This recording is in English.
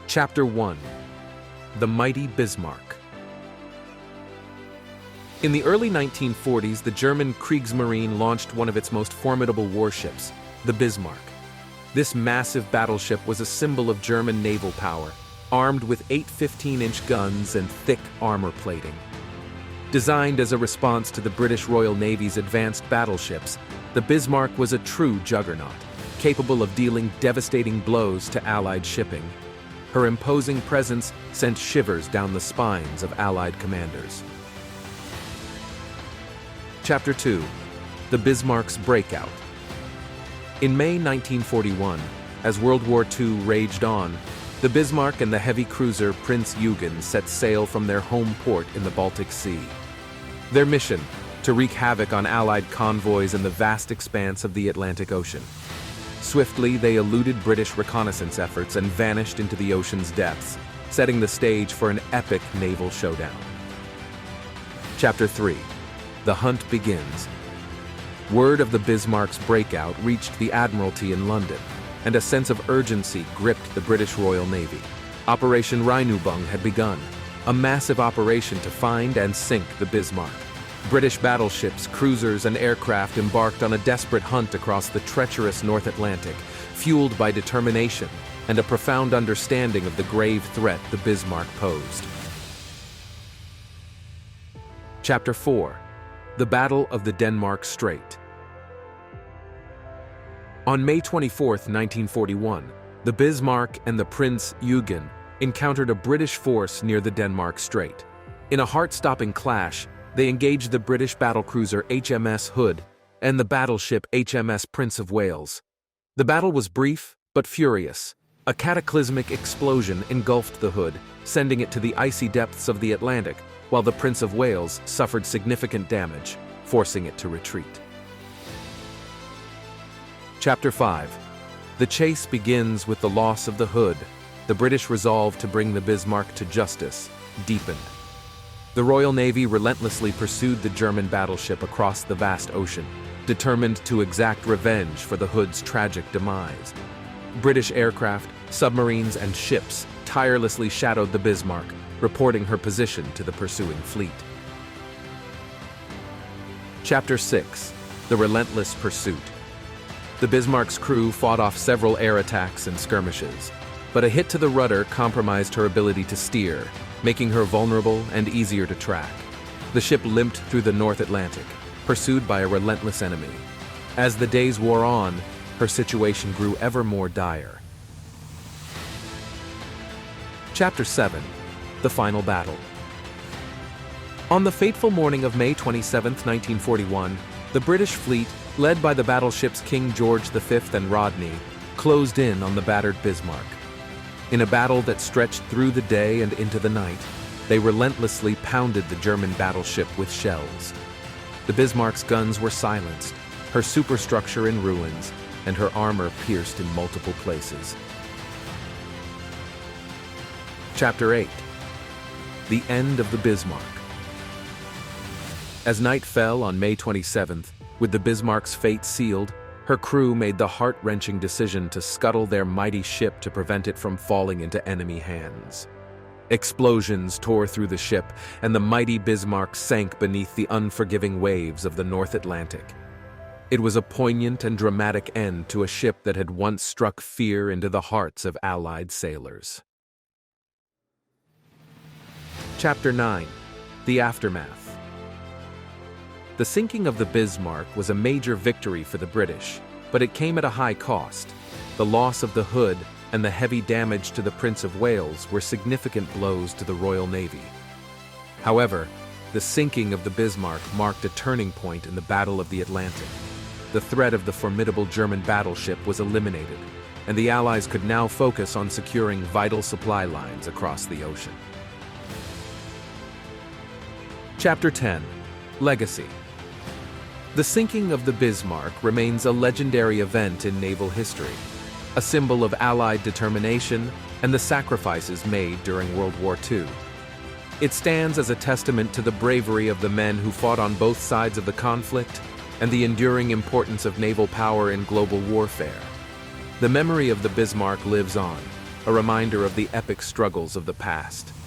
Chapter 1. The Mighty Bismarck. In the early 1940s, the German Kriegsmarine launched one of its most formidable warships, the Bismarck. This massive battleship was a symbol of German naval power, armed with 8 15-inch guns and thick armor plating. Designed as a response to the British Royal Navy's advanced battleships, the Bismarck was a true juggernaut, capable of dealing devastating blows to Allied shipping. Her imposing presence sent shivers down the spines of Allied commanders. Chapter 2. The Bismarck's Breakout. In May 1941, as World War II raged on, the Bismarck and the heavy cruiser Prince Eugen set sail from their home port in the Baltic Sea. Their mission: to wreak havoc on Allied convoys in the vast expanse of the Atlantic Ocean. Swiftly, they eluded British reconnaissance efforts and vanished into the ocean's depths, setting the stage for an epic naval showdown. Chapter 3. The hunt begins. Word of the Bismarck's breakout reached the Admiralty in London, and a sense of urgency gripped the British Royal Navy. Operation Rheinübung had begun, a massive operation to find and sink the Bismarck. British battleships, cruisers, and aircraft embarked on a desperate hunt across the treacherous North Atlantic, fueled by determination and a profound understanding of the grave threat the Bismarck posed. Chapter 4. The Battle of the Denmark Strait. On May 24, 1941, the Bismarck and the Prince Eugen encountered a British force near the Denmark Strait. In a heart-stopping clash, they engaged the British battlecruiser HMS Hood and the battleship HMS Prince of Wales. The battle was brief but furious. A cataclysmic explosion engulfed the Hood, sending it to the icy depths of the Atlantic, while the Prince of Wales suffered significant damage, forcing it to retreat. Chapter 5. The chase begins with the loss of the Hood. The British resolve to bring the Bismarck to justice deepened. The Royal Navy relentlessly pursued the German battleship across the vast ocean, determined to exact revenge for the Hood's tragic demise. British aircraft, submarines, and ships tirelessly shadowed the Bismarck, reporting her position to the pursuing fleet. Chapter 6. The Relentless Pursuit. The Bismarck's crew fought off several air attacks and skirmishes, but a hit to the rudder compromised her ability to steer, making her vulnerable and easier to track. The ship limped through the North Atlantic, pursued by a relentless enemy. As the days wore on, her situation grew ever more dire. Chapter 7. The Final Battle. On the fateful morning of May 27, 1941, the British fleet, led by the battleships King George V and Rodney, closed in on the battered Bismarck. In a battle that stretched through the day and into the night, they relentlessly pounded the German battleship with shells. The Bismarck's guns were silenced, her superstructure in ruins, and her armor pierced in multiple places. Chapter 8. The End of the Bismarck. As night fell on May 27th, with the Bismarck's fate sealed, her crew made the heart-wrenching decision to scuttle their mighty ship to prevent it from falling into enemy hands. Explosions tore through the ship, and the mighty Bismarck sank beneath the unforgiving waves of the North Atlantic. It was a poignant and dramatic end to a ship that had once struck fear into the hearts of Allied sailors. Chapter 9. The Aftermath. The sinking of the Bismarck was a major victory for the British, but it came at a high cost. The loss of the Hood and the heavy damage to the Prince of Wales were significant blows to the Royal Navy. However, the sinking of the Bismarck marked a turning point in the Battle of the Atlantic. The threat of the formidable German battleship was eliminated, and the Allies could now focus on securing vital supply lines across the ocean. Chapter 10. Legacy. The sinking of the Bismarck remains a legendary event in naval history, a symbol of Allied determination and the sacrifices made during World War II. It stands as a testament to the bravery of the men who fought on both sides of the conflict and the enduring importance of naval power in global warfare. The memory of the Bismarck lives on, a reminder of the epic struggles of the past.